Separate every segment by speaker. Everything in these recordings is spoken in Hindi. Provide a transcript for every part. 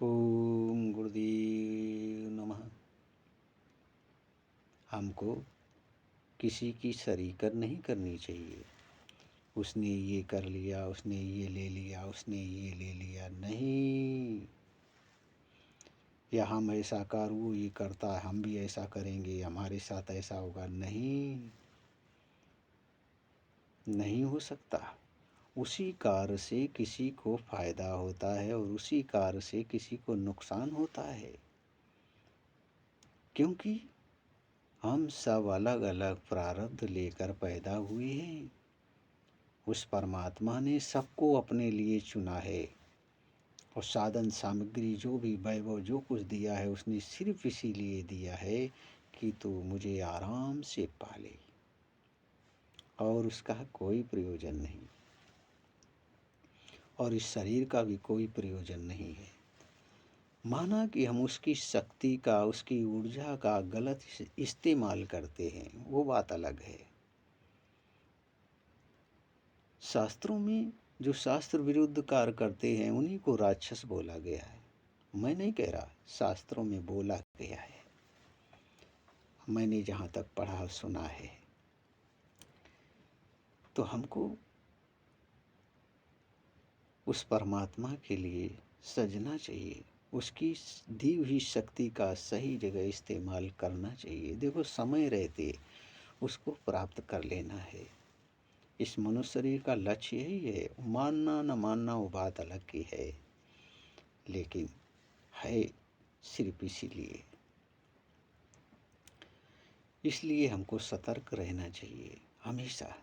Speaker 1: ओम गुरुदेव नमः। हमको किसी की शरीकर नहीं करनी चाहिए। उसने ये कर लिया, उसने ये ले लिया, उसने ये ले लिया, नहीं। या हम ऐसा कर, वो ये करता है, हम भी ऐसा करेंगे, हमारे साथ ऐसा होगा, नहीं, नहीं हो सकता। उसी कार्य से किसी को फायदा होता है और उसी कार्य से किसी को नुकसान होता है, क्योंकि हम सब अलग अलग प्रारब्ध लेकर पैदा हुए हैं। उस परमात्मा ने सबको अपने लिए चुना है और साधन सामग्री जो भी वैभव जो कुछ दिया है उसने सिर्फ इसीलिए दिया है कि तू मुझे आराम से पाले, और उसका कोई प्रयोजन नहीं, और इस शरीर का भी कोई प्रयोजन नहीं है। माना कि हम उसकी शक्ति का, उसकी ऊर्जा का गलत इस्तेमाल करते हैं, वो बात अलग है। शास्त्रों में जो शास्त्र विरुद्ध कार्य करते हैं उन्हीं को राक्षस बोला गया है। मैं नहीं कह रहा, शास्त्रों में बोला गया है, मैंने जहाँ तक पढ़ा सुना है। तो हमको उस परमात्मा के लिए सजना चाहिए, उसकी दी हुई शक्ति का सही जगह इस्तेमाल करना चाहिए। देखो, समय रहते उसको प्राप्त कर लेना है। इस मनुष्य शरीर का लक्ष्य यही है। मानना न मानना वो बात अलग की है, लेकिन है सिर्फ इसलिए हमको सतर्क रहना चाहिए हमेशा।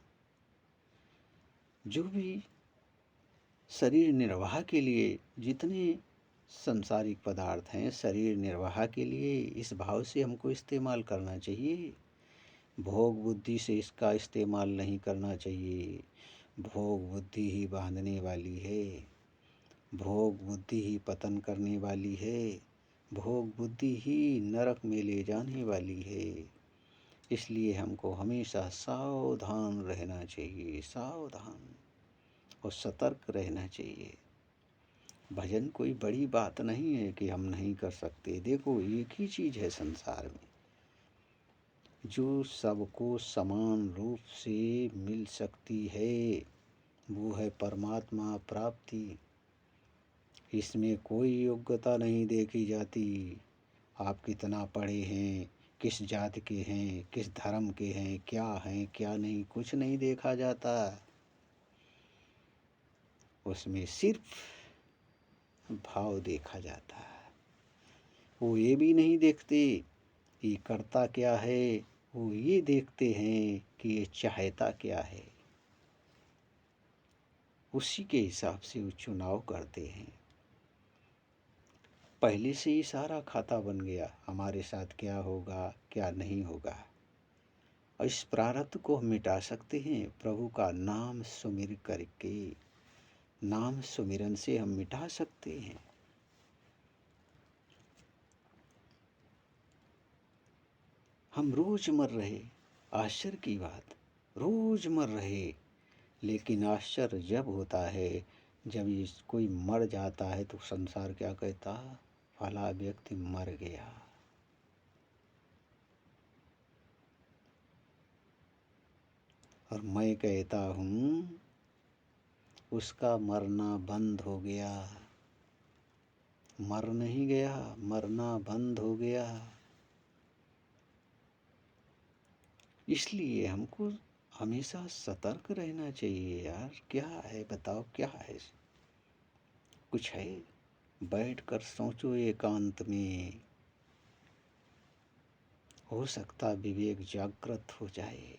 Speaker 1: जो भी शरीर निर्वाह के लिए जितने संसारिक पदार्थ हैं, शरीर निर्वाह के लिए इस भाव से हमको इस्तेमाल करना चाहिए। भोग बुद्धि से इसका इस्तेमाल नहीं करना चाहिए। भोग बुद्धि ही बांधने वाली है, भोग बुद्धि ही पतन करने वाली है, भोग बुद्धि ही नरक में ले जाने वाली है। इसलिए हमको हमेशा सावधान रहना चाहिए, सावधान और सतर्क रहना चाहिए। भजन कोई बड़ी बात नहीं है कि हम नहीं कर सकते। देखो, एक ही चीज़ है संसार में जो सबको समान रूप से मिल सकती है, वो है परमात्मा प्राप्ति। इसमें कोई योग्यता नहीं देखी जाती। आप कितना पढ़े हैं, किस जाति के हैं, किस धर्म के हैं, क्या हैं क्या नहीं, कुछ नहीं देखा जाता। उसमें सिर्फ भाव देखा जाता है। वो ये भी नहीं देखते ये करता क्या है, वो ये देखते हैं कि ये चाहता क्या है। उसी के हिसाब से वो चुनाव करते हैं। पहले से ही सारा खाता बन गया, हमारे साथ क्या होगा क्या नहीं होगा। और इस प्रारब्ध को हम मिटा सकते हैं प्रभु का नाम सुमिर करके। नाम सुमिरन से हम मिटा सकते हैं। हम रोज मर रहे, आश्चर्य की बात, रोज मर रहे, लेकिन आश्चर्य जब होता है जब ये कोई मर जाता है तो संसार क्या कहता, फला व्यक्ति मर गया। और मैं कहता हूँ उसका मरना बंद हो गया। मर नहीं गया, मरना बंद हो गया। इसलिए हमको हमेशा सतर्क रहना चाहिए। यार क्या है बताओ, क्या है? कुछ है? बैठकर सोचो एकांत में, हो सकता विवेक जागृत हो जाए।